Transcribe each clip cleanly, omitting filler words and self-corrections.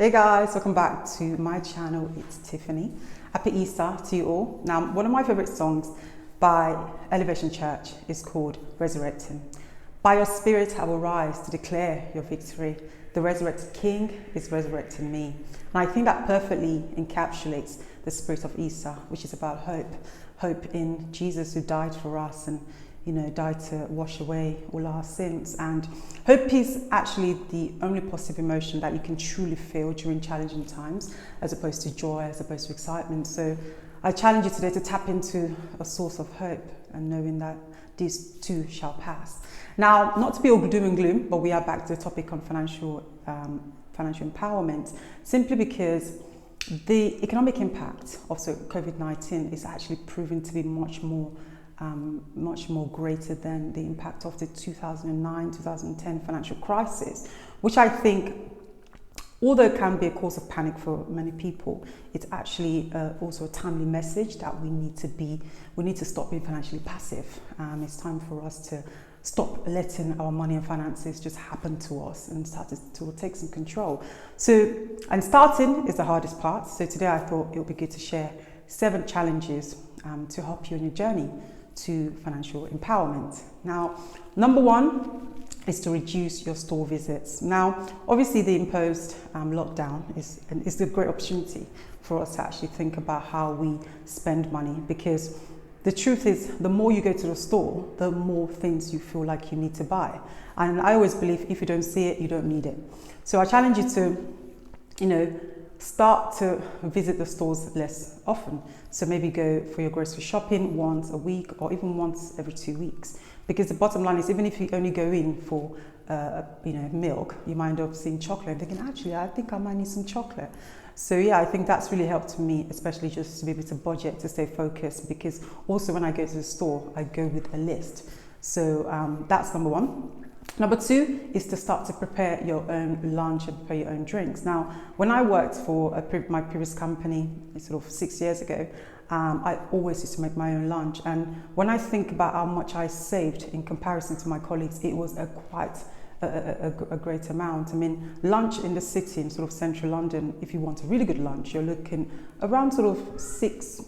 Hey guys, welcome back to my channel. It's Tiffany. Happy Easter to you all. Now, one of my favorite songs by Elevation Church is called Resurrecting. By your spirit I will rise to declare your victory. The resurrected King is resurrecting me. And I think that perfectly encapsulates the spirit of Easter, which is about hope. Hope in Jesus who died for us and died to wash away all our sins. And hope is actually the only positive emotion that you can truly feel during challenging times, as opposed to joy, as opposed to excitement. So I challenge you today to tap into a source of hope and knowing that these too shall pass. Now, not to be all doom and gloom, but we are back to the topic on financial empowerment, simply because the economic impact of COVID-19 is actually proving to be much more greater than the impact of the 2009-2010 financial crisis, which I think, although it can be a cause of panic for many people, it's actually also a timely message that we need to stop being financially passive. It's time for us to stop letting our money and finances just happen to us and start to take some control. And starting is the hardest part. So today I thought it would be good to share 7 challenges to help you on your journey to financial empowerment. Now, number 1 is to reduce your store visits. Now, obviously the imposed lockdown is a great opportunity for us to actually think about how we spend money, because the truth is, the more you go to the store, the more things you feel like you need to buy. And I always believe if you don't see it, you don't need it. So I challenge you to, start to visit the stores less often. So maybe go for your grocery shopping once a week or even once every 2 weeks. Because the bottom line is, even if you only go in for milk, you might end up seeing chocolate and thinking, actually, I think I might need some chocolate. So yeah, I think that's really helped me, especially just to be able to budget, to stay focused, because also when I go to the store, I go with a list. So that's number 1. Number 2 is to start to prepare your own lunch and prepare your own drinks. Now, when I worked for my previous company, sort of 6 years ago, I always used to make my own lunch. And when I think about how much I saved in comparison to my colleagues, it was quite a great amount. I mean, lunch in the city, in sort of central London, if you want a really good lunch, you're looking around sort of £6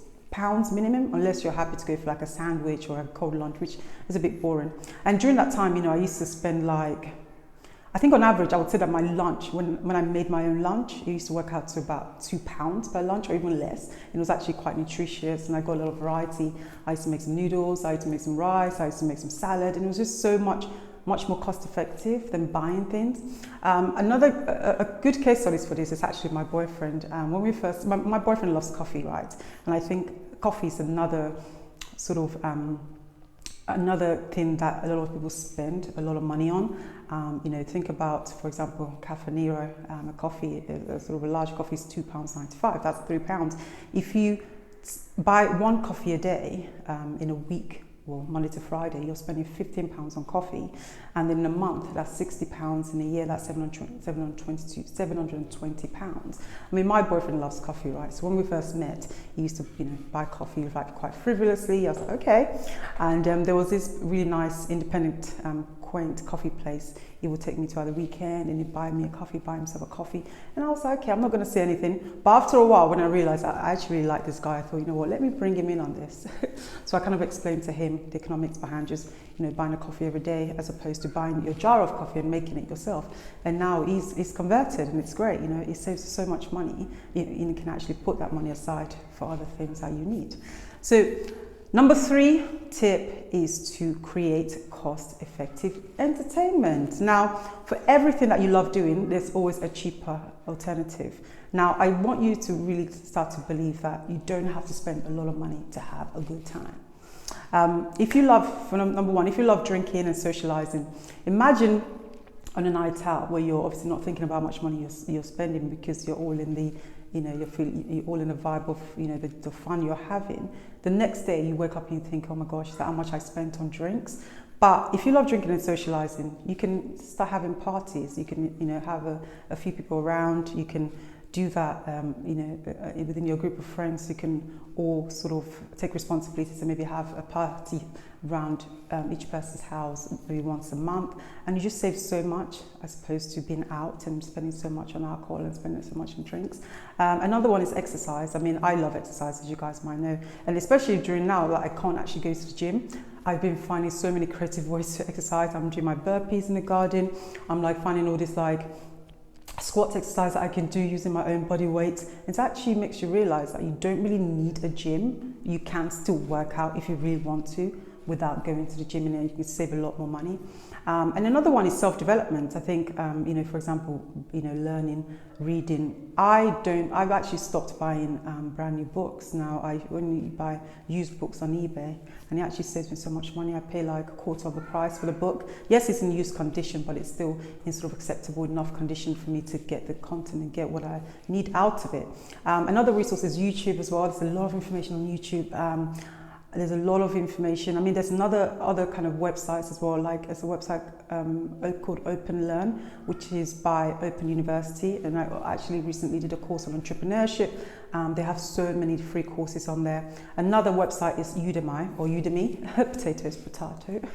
minimum, unless you're happy to go for like a sandwich or a cold lunch, which is a bit boring. And during that time, I used to spend I think on average, I would say that my lunch, when I made my own lunch, it used to work out to about £2 per lunch or even less. It was actually quite nutritious and I got a lot of variety. I used to make some noodles, I used to make some rice, I used to make some salad, and it was just so much more cost effective than buying things. A good case study for this is actually my boyfriend. When we first, my boyfriend loves coffee, right? And I think coffee is another sort of another thing that a lot of people spend a lot of money on. Think about, for example, Caffè Nero, a coffee, sort of a large coffee is £2.95. That's £3. If you buy 1 coffee a day in a week, well, Monday to Friday, you're spending £15 on coffee, and in a month, that's £60. In a year, that's £720. I mean, my boyfriend loves coffee, right? So when we first met, he used to, buy coffee quite frivolously. I was like, okay. And there was this really nice, independent, quaint coffee place. He would take me to the weekend and he'd buy me a coffee, buy himself a coffee. And I was like, okay, I'm not going to say anything. But after a while, when I realized I actually really like this guy, I thought, you know what, let me bring him in on this. So I kind of explained to him the economics behind just, buying a coffee every day, as opposed to buying your jar of coffee and making it yourself. And now he's converted and it's great. It saves so much money. You can actually put that money aside for other things that you need. So number 3 tip is to create cost-effective entertainment. Now, for everything that you love doing, there's always a cheaper alternative. Now, I want you to really start to believe that you don't have to spend a lot of money to have a good time. If you love drinking and socializing, imagine on a night out where you're obviously not thinking about how much money you're spending, because you're all in the you're all in the vibe of, the fun you're having. The next day you wake up and you think, oh my gosh, is that how much I spent on drinks? But if you love drinking and socializing, you can start having parties. You can, have a few people around. You can do that, within your group of friends. You can all sort of take responsibility to maybe have a party around each person's house maybe once a month, and you just save so much as opposed to being out and spending so much on alcohol and spending so much on drinks. Another one is exercise. I mean, I love exercise, as you guys might know, and especially during now that I can't actually go to the gym, I've been finding so many creative ways to exercise. I'm doing my burpees in the garden. I'm like finding all this like squat exercise that I can do using my own body weight. It actually makes you realize that you don't really need a gym. You can still work out if you really want to without going to the gym, and you can save a lot more money. And another one is self-development. I think, for example, learning, reading. I've actually stopped buying brand new books. Now I only buy used books on eBay, and it actually saves me so much money. I pay like a quarter of the price for the book. Yes, it's in used condition, but it's still in sort of acceptable enough condition for me to get the content and get what I need out of it. Another resource is YouTube as well. There's a lot of information on YouTube. There's a lot of information. I mean, there's other kind of websites as well. Like there's a website called Open Learn, which is by Open University. And I actually recently did a course on entrepreneurship. They have so many free courses on there. Another website is Udemy, potato is potato.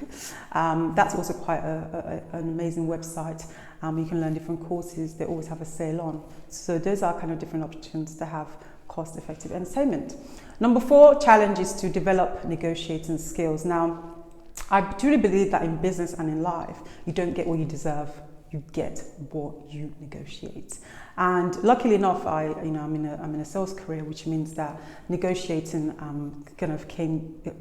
That's also quite an amazing website. You can learn different courses. They always have a sale on. So those are kind of different options to have cost-effective entertainment. Number 4 challenge is to develop negotiating skills. Now, I truly believe that in business and in life, you don't get what you deserve, you get what you negotiate. And luckily enough, I'm in a sales career, which means that negotiating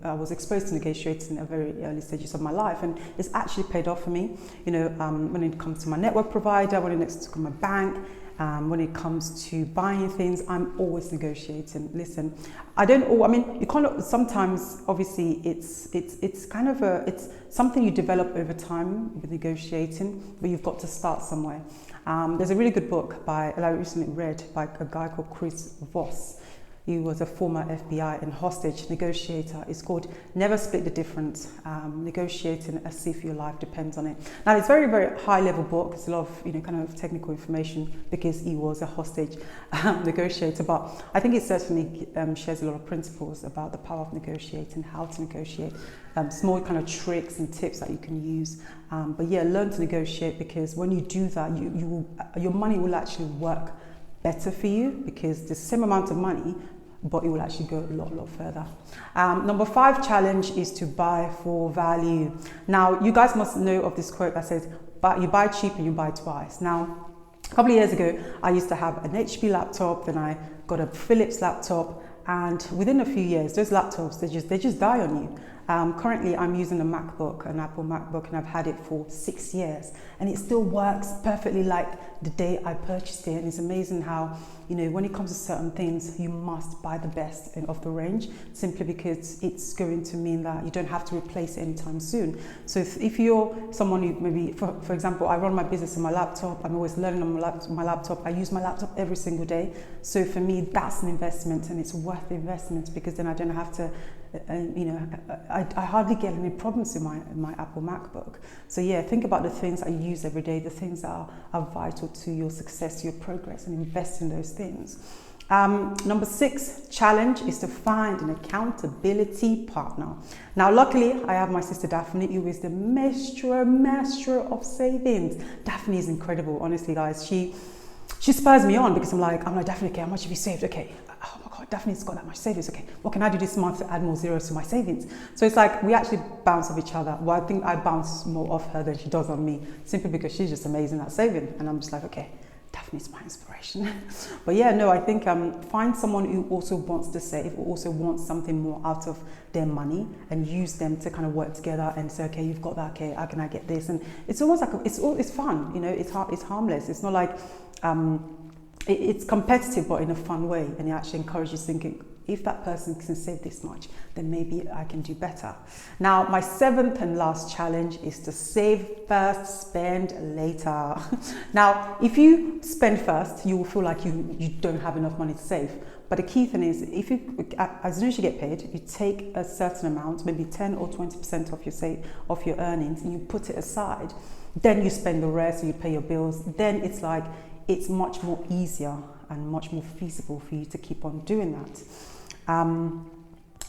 I was exposed to negotiating at very early stages of my life, and it's actually paid off for me. When it comes to my network provider, when it comes to my bank, when it comes to buying things, I'm always negotiating. Listen, you can't, sometimes obviously it's something you develop over time with negotiating, but you've got to start somewhere. There's a really good book that I recently read by a guy called Chris Voss. He was a former FBI and hostage negotiator. It's called Never Split the Difference, negotiating as if your life depends on it. Now, it's a very, very high level book. It's a lot of, kind of technical information because he was a hostage negotiator. But I think it certainly shares a lot of principles about the power of negotiating, how to negotiate, small kind of tricks and tips that you can use. But yeah, learn to negotiate, because when you do that, your money will actually work better for you, because the same amount of money, but it will actually go a lot further. Number 5 challenge is to buy for value. Now, you guys must know of this quote that says, you buy cheap and you buy twice. Now, a couple of years ago, I used to have an HP laptop, then I got a Philips laptop, and within a few years, those laptops, they just die on you. Currently, I'm using an Apple MacBook, and I've had it for 6 years, and it still works perfectly like the day I purchased it. And it's amazing how, when it comes to certain things, you must buy the best of the range, simply because it's going to mean that you don't have to replace it anytime soon. So if you're someone who maybe, for example, I run my business on my laptop, I'm always learning on my laptop, I use my laptop every single day. So for me, that's an investment, and it's worth the investment, because then I don't have to, I hardly get any problems in my Apple MacBook. So yeah, think about the things I use every day, the things that are vital to your success, to your progress, and invest in those things. Number 6 challenge is to find an accountability partner. Now, luckily, I have my sister Daphne, who is the master of savings. Daphne is incredible, honestly, guys. She spurs me on, because I'm like, Daphne, okay, how much have you saved? Okay. Oh my God, Daphne's got that much savings. Okay, what can I do this month to add more zeros to my savings? So it's like we actually bounce off each other. Well, I think I bounce more off her than she does on me, simply because she's just amazing at saving. And I'm just like, okay, Daphne's my inspiration. But yeah, no, I think find someone who also wants to save, who also wants something more out of their money, and use them to kind of work together and say, okay, you've got that, okay, how can I get this? And it's almost like it's fun, it's harmless. It's not like it's competitive, but in a fun way, and it actually encourages thinking, if that person can save this much, then maybe I can do better. Now, my 7th and last challenge is to save first, spend later. Now, if you spend first, you will feel like you don't have enough money to save. But the key thing is, as soon as you get paid, you take a certain amount, maybe 10 or 20% of your earnings, and you put it aside. Then you spend the rest, you pay your bills. Then it's much more easier and much more feasible for you to keep on doing that.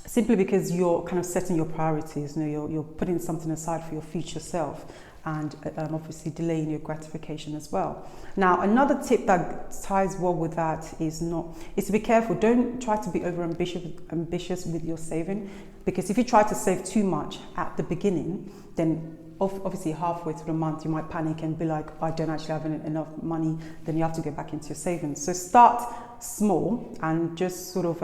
Simply because you're kind of setting your priorities, you're putting something aside for your future self, and obviously delaying your gratification as well. Now, another tip that ties well with that is to be careful. Don't try to be over ambitious with your saving, because if you try to save too much at the beginning, then obviously halfway through the month you might panic and be like, I don't actually have enough money. Then you have to go back into your savings. So start small and just sort of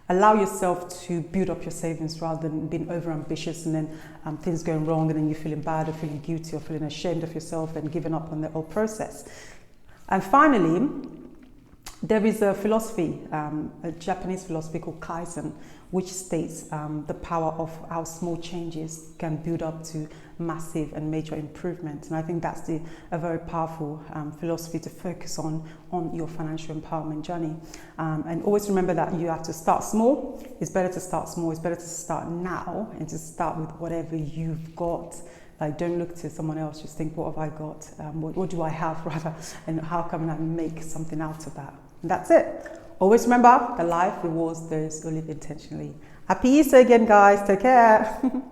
allow yourself to build up your savings rather than being over ambitious and then things going wrong and then you feeling bad or feeling guilty or feeling ashamed of yourself and giving up on the whole process. And finally, there is a philosophy, a Japanese philosophy called Kaizen, which states the power of how small changes can build up to massive and major improvement. And I think that's a very powerful philosophy to focus on your financial empowerment journey. And always remember that you have to start small. It's better to start small. It's better to start now and to start with whatever you've got. Like, don't look to someone else, just think, what have I got? What do I have, rather? And how can I make something out of that? And that's it. Always remember, the life rewards those who live intentionally. Happy Easter again, guys. Take care.